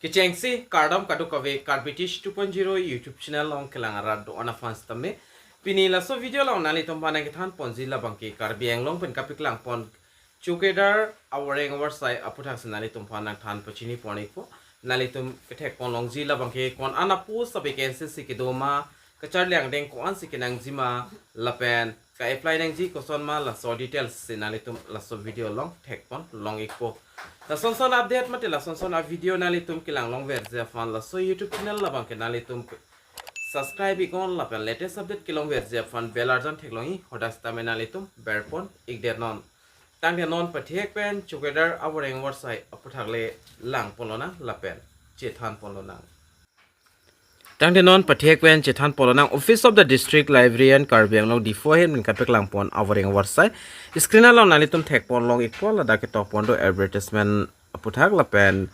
Kicengsi kardom kadu kave karbitish 2.0 YouTube channel long kelang arad do ana fans tamme pini la so video long nali tom panang kithan ponzi la bangki karbi anglong pen kapik lang pon Chowkider awreng warsai aputhak nali tom panang than pachini poniko nali tom kethek pon long ji la bangki kon ana pu sabe kense sikidoma kachar liang deng ko an sikinang jima lapen ka apply nang ji koson ma la so details sinali tum la so video long thek pon long ikpo la son update mate la son video nali tum kilang long verse fan la so YouTube channel la bang ke nali tum subscribe ikon la pen latest update kilong verse fan bell arjan thek longi hodas ta menali tum berpon ik der non tang de non pathek pen Chowkider awreng warsai aputhak le lang polona la pen chethan polona Tang de non pathek pen chethan polonang Office of the District Librarian Karbi Anglong diphu hen min kapek lang pon awreng warsai screen along nali tum thek pon long ikpol la da ke top pon do advertisement aputhak la pen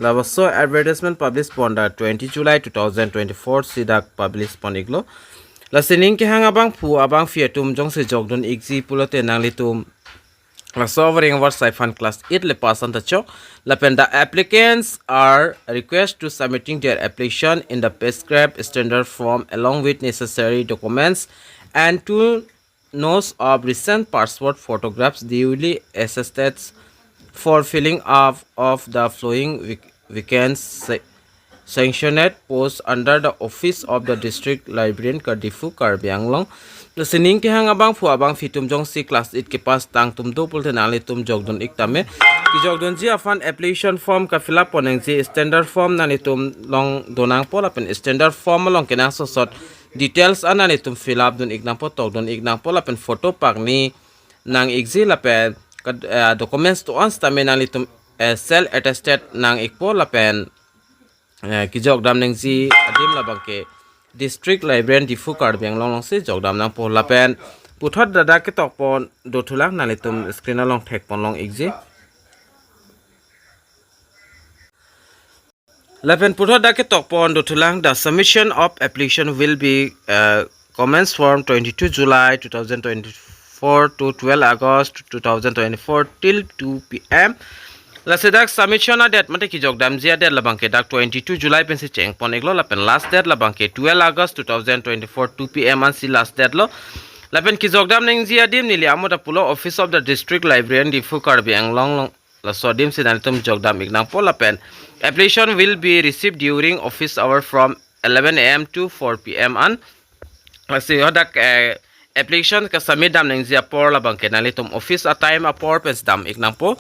LABANGSO advertisement published pon da 20 July 2024 sidak published pon iglo la sining ke hang abang pu abang fiatum jong se jogdon igji pulote nang litum la sovereign warsai fan class 8 le pass on the chok la pen the applicants are request to submitting their application in the prescribed standard form along with necessary documents and two notes of recent passport photographs duly attested for filling up of the flowing vacant sanctioned post under the office of the district librarian Karbi Anglong the sining ke hang abang fu abang fitum jong si class 8 ke pas tang tum do pulte nali tum jogdon iktame ki jogdon ji afan application form ka fill up poneng ji standard form nani tum long donang pola pen standard form long kenang so sot details anani tum fill up don ignang po tok don ignang pola pen photo pak ni nang exi la pen documents to ons tame nali tum self attested nang ikpo la pen ki jogdam neng ji adim la bangke district librarian diphu Karbi Anglong long se jogdam nang po la pen puthot dada ke tok pon do thulak nali tum screen along thek pon long exi Lapen puthot da ke tok pon do thulang the submission of application will be commenced from 22 July 2024 to 12 August 2024 till 2 p.m. La sedak submission a date mate ki jogdam jia date la bangke dak 22 July pen si cheng pon eglo la pen last date la bangke 12 August 2024 2 p.m. an si last date lo la pen ki jogdam neng jia dim nili amota pulo office of the district librarian diphu Karbi Anglong la sodim sinal tum jogdam ignang po la pen application will be received during office hour from 11 a.m. to 4 p.m. an la se hodak application ka submit dam neng jia por la bangke nali tum office a time a por pens dam ignang po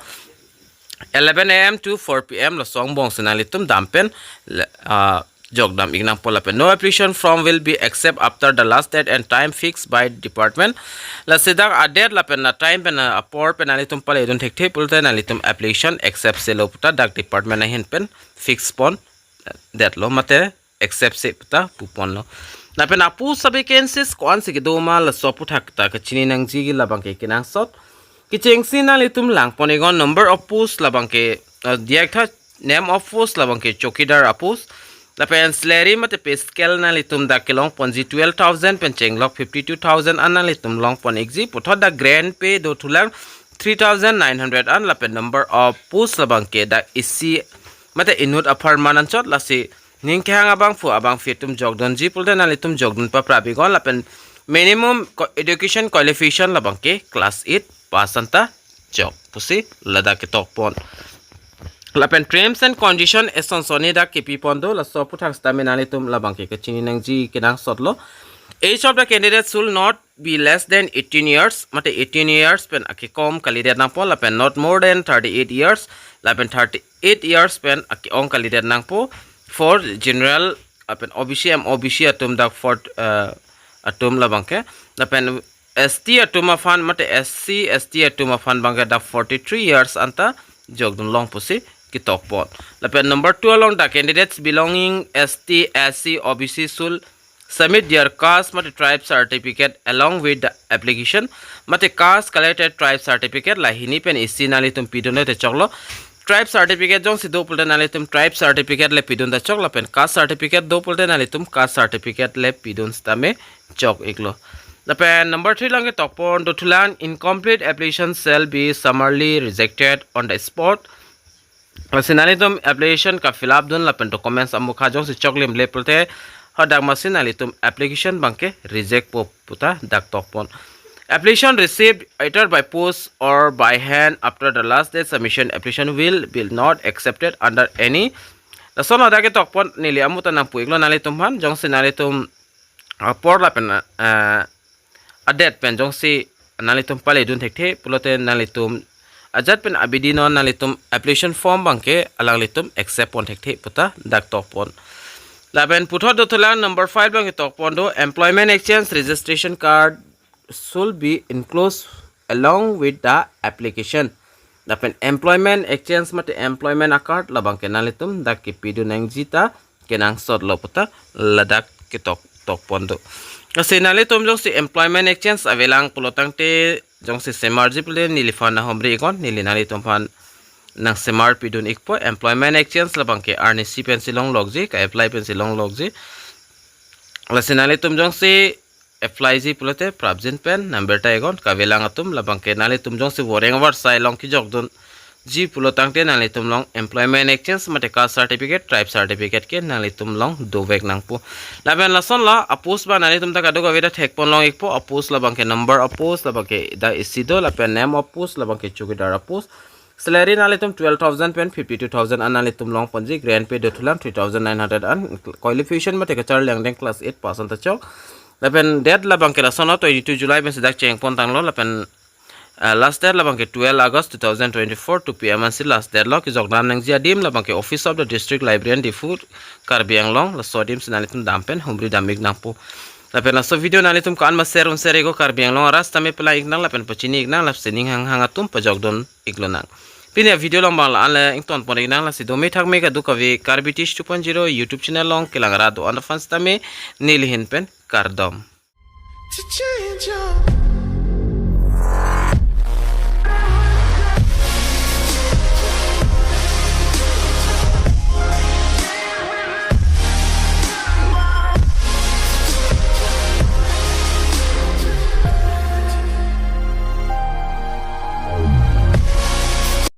11 a.m. to 4 p.m. lo song bong sinali tum dampen jogdam ignang pola pen no application form will be accept after the last date and time fixed by department la sidang a date la pen na time pen a por pen ali tum pale don thek thek pulte na litum application accept se lo puta dak department na hin pen fix pon that lo mate accept se puta pupon lo na pen apu sabe kensis kon se do ma la so puthak ta ka chini nang ji la bang ke kinang sot Kichengsi na litum lang ponegon number of posts labang ke diakta name of post labang ke Chowkider apus la pen salary mate pay scale na litum da kelong ponji 12,000 pen chenglok 52,000 an na litum long pon exi puthot da grand pay do thulang 3,900 an la pen number of posts labang ke da isi mate inut afar manan chot la si ning ke hang abang fu abang fitum jogdon ji pulda na litum jogdon pa prabigon la pen minimum education qualification labang ke class 8 pasanta job pusi lada ke tok pon la pen terms and condition eson soni da kepi pondo la so puthak stamina tum la bangke ke chini nang ji kinang sotlo age of the candidate should not be less than 18 years mate 18 years pen aki kom candidate na pon la pen not more than 38 years la pen 38 years pen aki ong candidate nang po for general pen obc atum da for atum la bangke la pen ST atuma fan mate SC ST atuma fan bangga da 43 years anta jogdun long pusi ki tokpot la pen number 2 along the candidates belonging ST SC OBC should submit their caste mate tribe certificate along with the application mate caste collected tribe certificate la hini pen isi nali tum pidone te choklo tribe certificate jong si do pulte nali tum tribe certificate le pidon da chokla pen caste certificate do pulte nali tum caste certificate le pidon stame chok iglo The pen number 3 lang talk pon do tulan incomplete application shall be summarily rejected on the spot Sinali tum application ka fill up dun lapen documents amukha jong si choklim le prote hodak masinali tum application bangke reject po puta dak tok pon. Application received either by post or by hand after the last day submission application will be not accepted under any. Lason hodak tok pon nili amuta nang puiglo nali tum han jong sinali tum por lapen adet pen jong si nali tum pale dun thekte pulote nali tum ajat pen abidino nalitum application form bangke alang litum accept pon thekte puta dak tok pon laben putho do thulang number 5 bang tok pon do employment exchange registration card should be enclosed along with the application lapen employment exchange mate employment card labang ke nalitum dak ki pidu nang jita kenang sot lo puta ladak ki tok pon do kasi nalitum jong si employment exchange avelang pulotang te jong si semarji pule nilifan na hombre ikon nilinali tumpan nang semar pidun ikpo employment exchange labang ke RNC pensilong logji ka apply pensilong logji lasinali tum jong si apply ji pulote prabjin pen number ta ikon ka velang atum labang ke nali tum jong si wareng war sai long ki jogdun ji pulotang te nali tum long employment exchange mate caste certificate tribe certificate ke nali tum long dovek nang pu laben lason la apus ba nali tum ta kadu ka veda thek pon long ikpo apus labang ke number apus labang ke da isido lapen name apus labang ke chukidar apus salary nali tum 12000 pen 52000 anali tum long ponji grand pay dotulam 3900 an qualification mate ka char lang deng class 8 pass anta chok lapen dead labang ke lason 22 July ben sedak cheng pon tang lo lapen last date labang ke 12 August 2024 2 PM ansi last date lo ki jogdam nang jiadim labang ke office of the district librarian diphu Karbi Anglong la sodim sinalitum dampen humri damig nangpu lapen so video nalitum kan ma share go Karbi Anglong rasta me pela ignang lapen pachini ignang lap sening hangatum pajogdon iglonang pini video long bang la ala ington pon ignang la sidomi thakme ka dukavi Karbi Tish 2.0 YouTube channel long kilangara do on fans tame nilihin pen KARDOM.